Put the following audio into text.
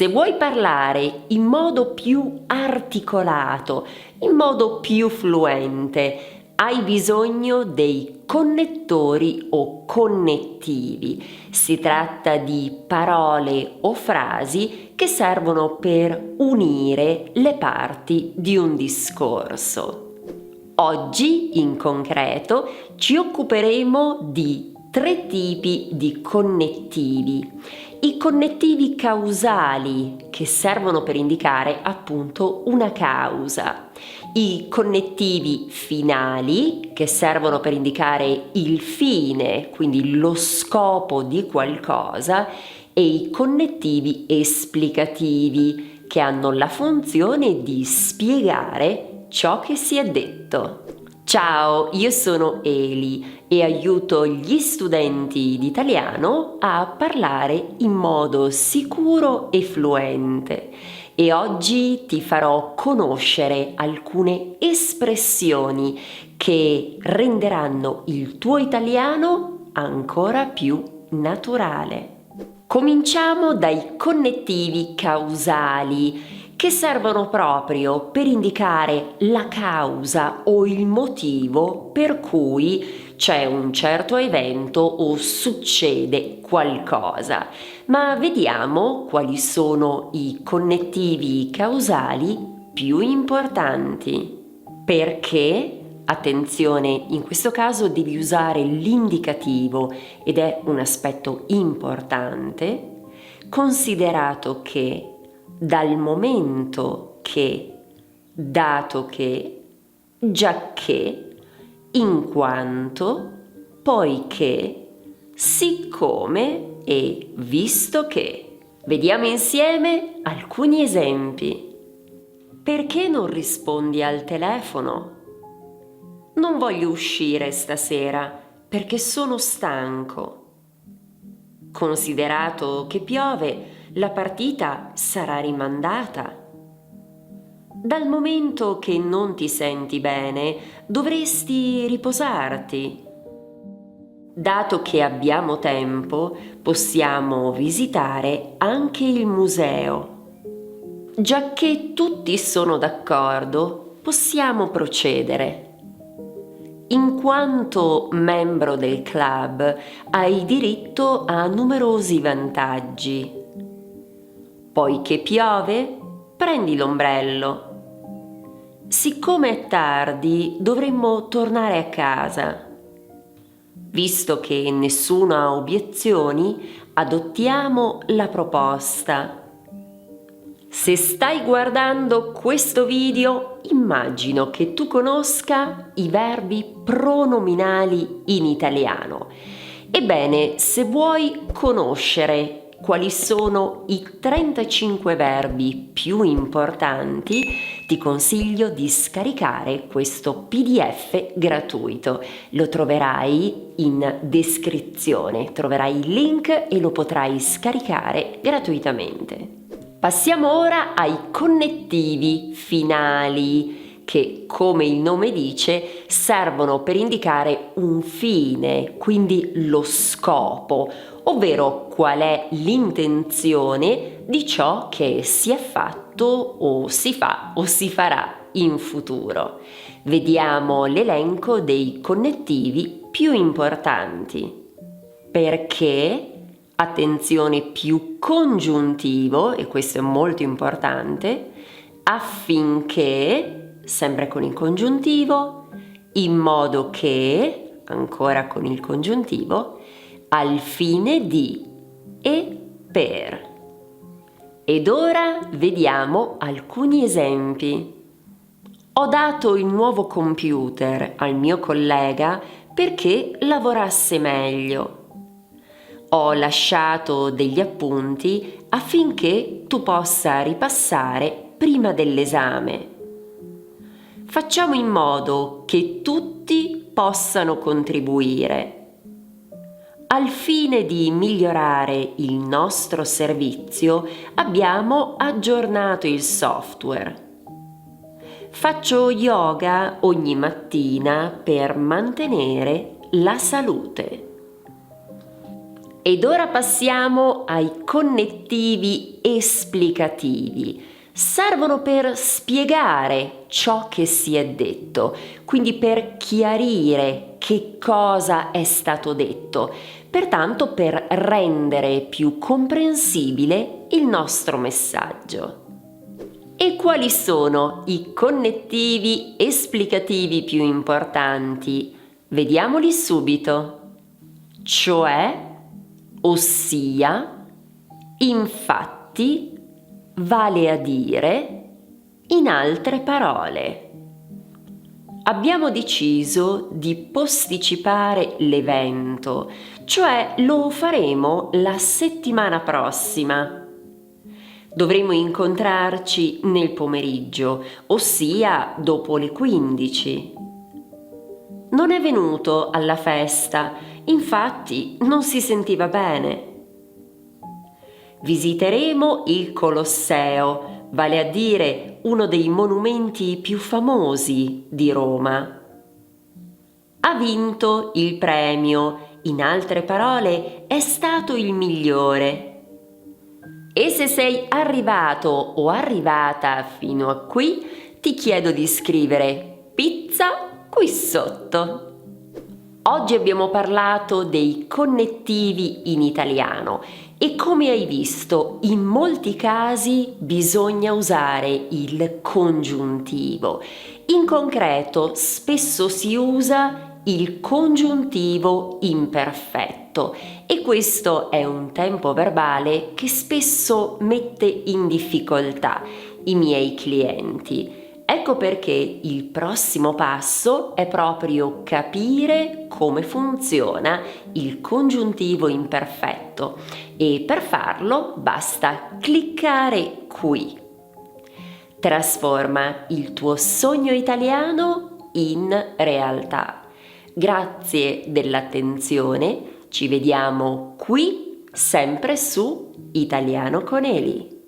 Se vuoi parlare in modo più articolato, in modo più fluente, hai bisogno dei connettori o connettivi. Si tratta di parole o frasi che servono per unire le parti di un discorso. Oggi, in concreto, ci occuperemo di 3 tipi di connettivi. I connettivi causali, che servono per indicare appunto una causa. I connettivi finali, che servono per indicare il fine, quindi lo scopo di qualcosa, e i connettivi esplicativi, che hanno la funzione di spiegare ciò che si è detto. Ciao, io sono Eli e aiuto gli studenti di italiano a parlare in modo sicuro e fluente. E oggi ti farò conoscere alcune espressioni che renderanno il tuo italiano ancora più naturale. Cominciamo dai connettivi causali, che servono proprio per indicare la causa o il motivo per cui c'è un certo evento o succede qualcosa. Ma vediamo quali sono i connettivi causali più importanti. Perché, attenzione, in questo caso devi usare l'indicativo ed è un aspetto importante, considerato che dal momento che, dato che, giacché, in quanto, poiché, siccome e visto che. Vediamo insieme alcuni esempi. Perché non rispondi al telefono? Non voglio uscire stasera perché sono stanco. Considerato che piove, la partita sarà rimandata. Dal momento che non ti senti bene, dovresti riposarti. Dato che abbiamo tempo, possiamo visitare anche il museo. Giacché tutti sono d'accordo, possiamo procedere. In quanto membro del club, hai diritto a numerosi vantaggi. Poiché piove, prendi l'ombrello. Siccome è tardi, dovremmo tornare a casa. Visto che nessuno ha obiezioni, adottiamo la proposta. Se stai guardando questo video, immagino che tu conosca i verbi pronominali in italiano. Ebbene, se vuoi conoscere quali sono i 35 verbi più importanti, ti consiglio di scaricare questo PDF gratuito. Lo troverai in descrizione, troverai il link e lo potrai scaricare gratuitamente. Passiamo ora ai connettivi finali, che, come il nome dice, servono per indicare un fine, quindi lo scopo, ovvero qual è l'intenzione di ciò che si è fatto o si fa o si farà in futuro. Vediamo l'elenco dei connettivi più importanti. Perché? Attenzione, più congiuntivo, e questo è molto importante, affinché, sempre con il congiuntivo, in modo che, ancora con il congiuntivo, al fine di e per. Ed ora vediamo alcuni esempi. Ho dato il nuovo computer al mio collega perché lavorasse meglio. Ho lasciato degli appunti affinché tu possa ripassare prima dell'esame. Facciamo in modo che tutti possano contribuire. Al fine di migliorare il nostro servizio, abbiamo aggiornato il software. Faccio yoga ogni mattina per mantenere la salute. Ed ora passiamo ai connettivi esplicativi. Servono per spiegare ciò che si è detto, quindi per chiarire che cosa è stato detto, pertanto per rendere più comprensibile il nostro messaggio. E quali sono i connettivi esplicativi più importanti? Vediamoli subito. Cioè, ossia, infatti, vale a dire, in altre parole. Abbiamo deciso di posticipare l'evento, cioè lo faremo la settimana prossima. Dovremo incontrarci nel pomeriggio, ossia dopo le 15. Non è venuto alla festa, infatti non si sentiva bene. Visiteremo il Colosseo, vale a dire uno dei monumenti più famosi di Roma. Ha vinto il premio, in altre parole è stato il migliore. E se sei arrivato o arrivata fino a qui, ti chiedo di scrivere pizza qui sotto. Oggi abbiamo parlato dei connettivi in italiano e come hai visto, in molti casi bisogna usare il congiuntivo. In concreto, spesso si usa il congiuntivo imperfetto e questo è un tempo verbale che spesso mette in difficoltà i miei clienti. Ecco perché il prossimo passo è proprio capire come funziona il congiuntivo imperfetto e per farlo basta cliccare qui. Trasforma il tuo sogno italiano in realtà. Grazie dell'attenzione, ci vediamo qui sempre su Italiano con Eli.